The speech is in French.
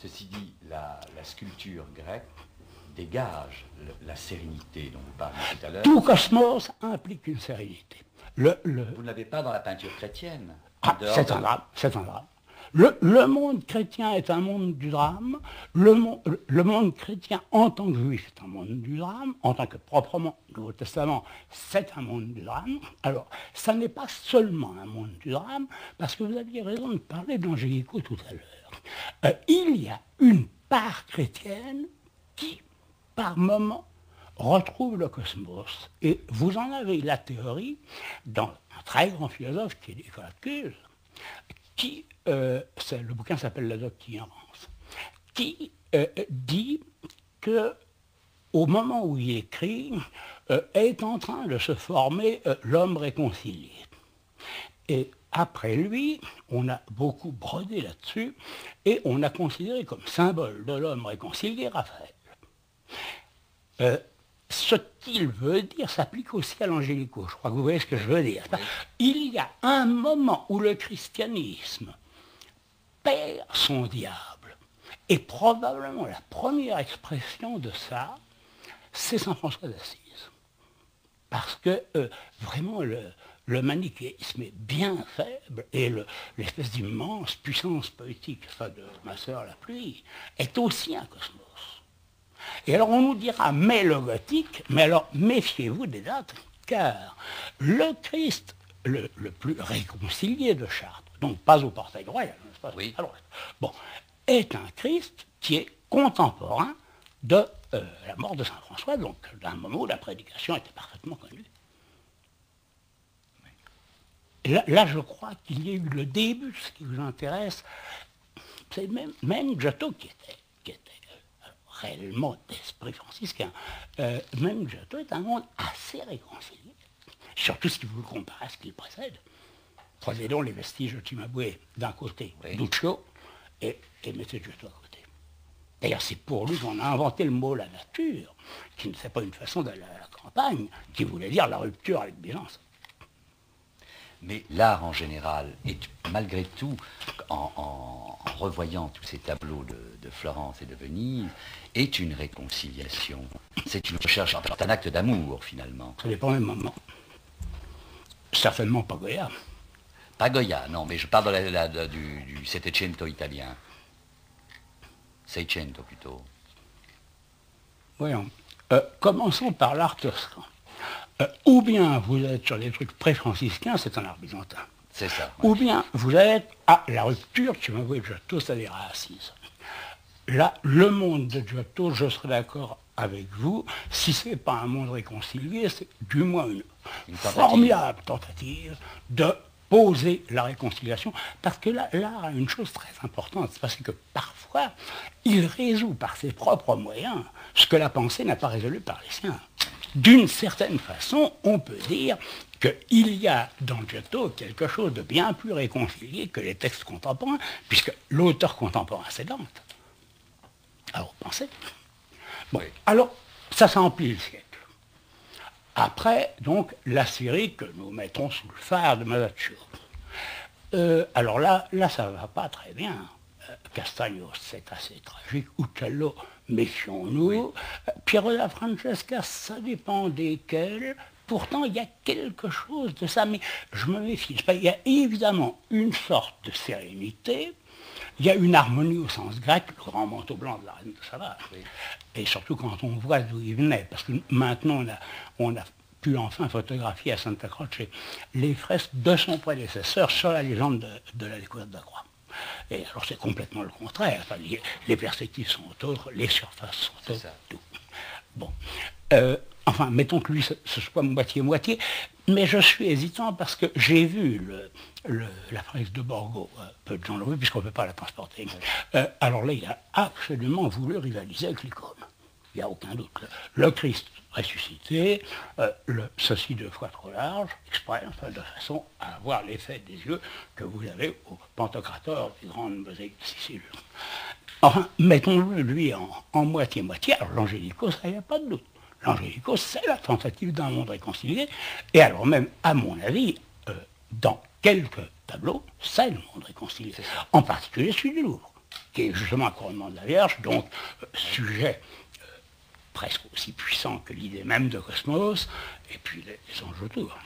Ceci dit, la sculpture grecque dégage la sérénité dont vous parliez tout à l'heure. Tout cosmos implique une sérénité. Vous ne l'avez pas dans la peinture chrétienne. C'est un drame, c'est un drame. Le monde chrétien est un monde du drame, le monde chrétien en tant que juif est un monde du drame, en tant que proprement Nouveau Testament, c'est un monde du drame. Alors, ça n'est pas seulement un monde du drame, parce que vous aviez raison de parler d'Angélico tout à l'heure. Il y a une part chrétienne qui, par moment, retrouve le cosmos. Et vous en avez la théorie dans un très grand philosophe qui est Nicolas Cuse, qui, le bouquin s'appelle La Doctinérance, qui dit que au moment où il écrit, est en train de se former l'homme réconcilié. Et après lui, on a beaucoup brodé là-dessus, et on a considéré comme symbole de l'homme réconcilié Raphaël. Ce qu'il veut dire s'applique aussi à l'Angélico. Je crois que vous voyez ce que je veux dire. Oui. Il y a un moment où le christianisme perd son diable. Et probablement la première expression de ça, c'est Saint François d'Assise. Parce que vraiment le manichéisme est bien faible et l'espèce d'immense puissance poétique de ma sœur la pluie est aussi un cosmos. Et alors on nous dira, mais le gothique, mais alors méfiez-vous des dates, car le Christ le plus réconcilié de Chartres, donc pas au portail royal, n'est-ce pas, oui. À droite, bon, est un Christ qui est contemporain de la mort de Saint François, donc d'un moment où la prédication était parfaitement connue. Là, je crois qu'il y a eu le début de ce qui vous intéresse, c'est même Giotto qui était réellement d'esprit franciscain. Même Giotto est un monde assez réconcilié, surtout si vous le comparez à ce qui le précède. Prenez donc les vestiges de Cimabue d'un côté, oui. Duccio, et mettez Giotto à côté. D'ailleurs, c'est pour lui qu'on a inventé le mot la nature, qui ne c'est pas une façon d'aller à la campagne, qui voulait dire la rupture avec Byzance. Mais l'art en général est malgré tout, en revoyant tous ces tableaux de Florence et de Venise, est une réconciliation. C'est une recherche, un acte d'amour finalement. Ça dépend des moments. Certainement pas Goya. Pas Goya, non, mais je parle du Settecento italien. Seicento plutôt. Voyons. Commençons par l'art toscan. Ou bien vous êtes sur des trucs pré-franciscains, c'est un art byzantin. C'est ça. Ouais. Ou bien vous êtes à la rupture, tu m'as vu Giotto, c'est-à-dire à Assise. Là, le monde de Giotto, je serais d'accord avec vous, si ce n'est pas un monde réconcilié, c'est du moins une formidable tentative de poser la réconciliation, parce que là, l'art a une chose très importante, c'est parce que parfois, il résout par ses propres moyens ce que la pensée n'a pas résolu par les siens. D'une certaine façon, on peut dire qu'il y a dans Giotto quelque chose de bien plus réconcilié que les textes contemporains, puisque l'auteur contemporain, c'est Dante. Alors, pensez. Bon, alors, ça s'emplit le siècle. Après, donc, la série que nous mettons sous le phare de Masaccio. Alors là, ça ne va pas très bien. Castagno, c'est assez tragique. Uccello, méfions-nous. Oui. Piero da Francesca, ça dépend desquels. Pourtant, il y a quelque chose de ça, mais je me méfie. Il y a évidemment une sorte de sérénité. Il y a une harmonie au sens grec, le grand manteau blanc de la reine de Saba. Oui. Et surtout quand on voit d'où il venait, parce que maintenant on a pu enfin photographier à Santa Croce les fresques de son prédécesseur sur la légende de la découverte de la croix. Et alors c'est complètement le contraire. Enfin, les perspectives sont autres, les surfaces sont autres, tout. Bon. Enfin, mettons que lui, ce soit moitié-moitié, mais je suis hésitant parce que j'ai vu la fresque de Borgo, peu de gens l'ont vu puisqu'on ne peut pas la transporter. Alors là, il a absolument voulu rivaliser avec l'icône. Il n'y a aucun doute. Le Christ ressuscité, ceci 2 fois trop large, exprès, enfin, de façon à avoir l'effet des yeux que vous avez au Pantocrator des grandes mosaïques de Sicile. Enfin, mettons-le lui en moitié-moitié. Alors l'Angélico, ça, il n'y a pas de doute. L'Angélico, c'est la tentative d'un monde réconcilié. Et alors même, à mon avis, dans quelques tableaux, c'est le monde réconcilié. En particulier celui du Louvre. qui est justement un couronnement de la Vierge, donc sujet presque aussi puissant que l'idée même de cosmos, et puis les enjeux autour.